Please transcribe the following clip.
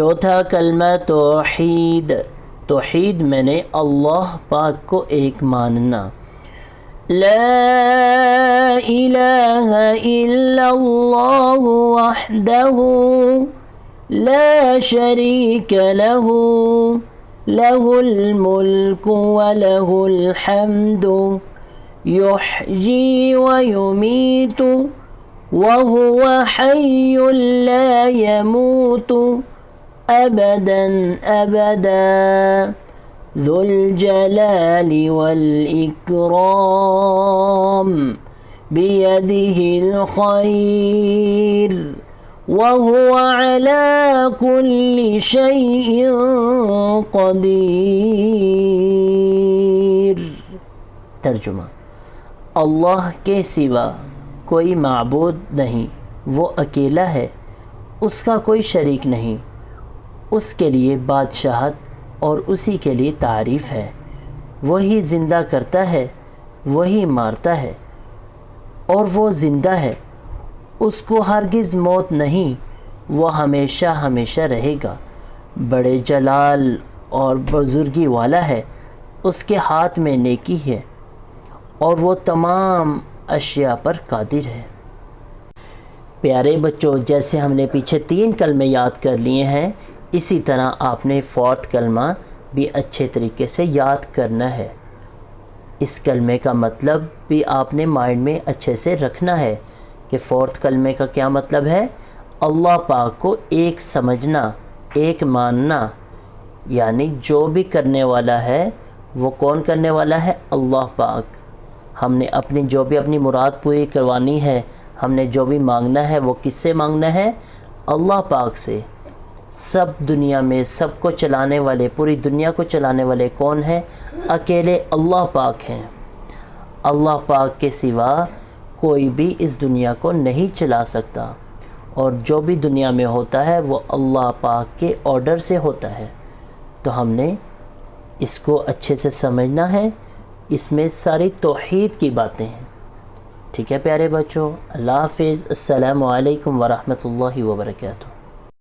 چوتھا کلمہ توحید، توحید میں نے اللہ پاک کو ایک ماننا، لا الہ الا اللہ وحدہ لا شریک لہ لہ الملک ولہ الحمد یحیی ویمیت وہو حی لا یموت ابدا ابدا ذو الجلال والاکرام بیدہ الخیر وهو على كل شيء قدیر۔ ترجمہ، اللہ کے سوا کوئی معبود نہیں، وہ اکیلا ہے، اس کا کوئی شریک نہیں، اس کے لیے بادشاہت اور اسی کے لیے تعریف ہے، وہی زندہ کرتا ہے، وہی مارتا ہے، اور وہ زندہ ہے، اس کو ہرگز موت نہیں، وہ ہمیشہ ہمیشہ رہے گا، بڑے جلال اور بزرگی والا ہے، اس کے ہاتھ میں نیکی ہے اور وہ تمام اشیاء پر قادر ہے۔ پیارے بچوں، جیسے ہم نے پیچھے 3 کلمے یاد کر لیے ہیں، اسی طرح آپ نے 4تھ کلمہ بھی اچھے طریقے سے یاد کرنا ہے۔ اس کلمے کا مطلب بھی آپ نے مائنڈ میں اچھے سے رکھنا ہے کہ 4تھ کلمے کا کیا مطلب ہے، اللہ پاک کو ایک سمجھنا، ایک ماننا، یعنی جو بھی کرنے والا ہے وہ کون کرنے والا ہے؟ اللہ پاک۔ ہم نے جو بھی اپنی مراد پوری کروانی ہے، ہم نے جو بھی مانگنا ہے وہ کس سے مانگنا ہے؟ اللہ پاک سے۔ سب دنیا میں سب کو چلانے والے، پوری دنیا کو چلانے والے کون ہیں؟ اکیلے اللہ پاک ہیں۔ اللہ پاک کے سوا کوئی بھی اس دنیا کو نہیں چلا سکتا، اور جو بھی دنیا میں ہوتا ہے وہ اللہ پاک کے آرڈر سے ہوتا ہے۔ تو ہم نے اس کو اچھے سے سمجھنا ہے، اس میں ساری توحید کی باتیں ہیں۔ ٹھیک ہے پیارے بچوں، اللہ حافظ، السلام علیکم ورحمۃ اللہ وبرکاتہ۔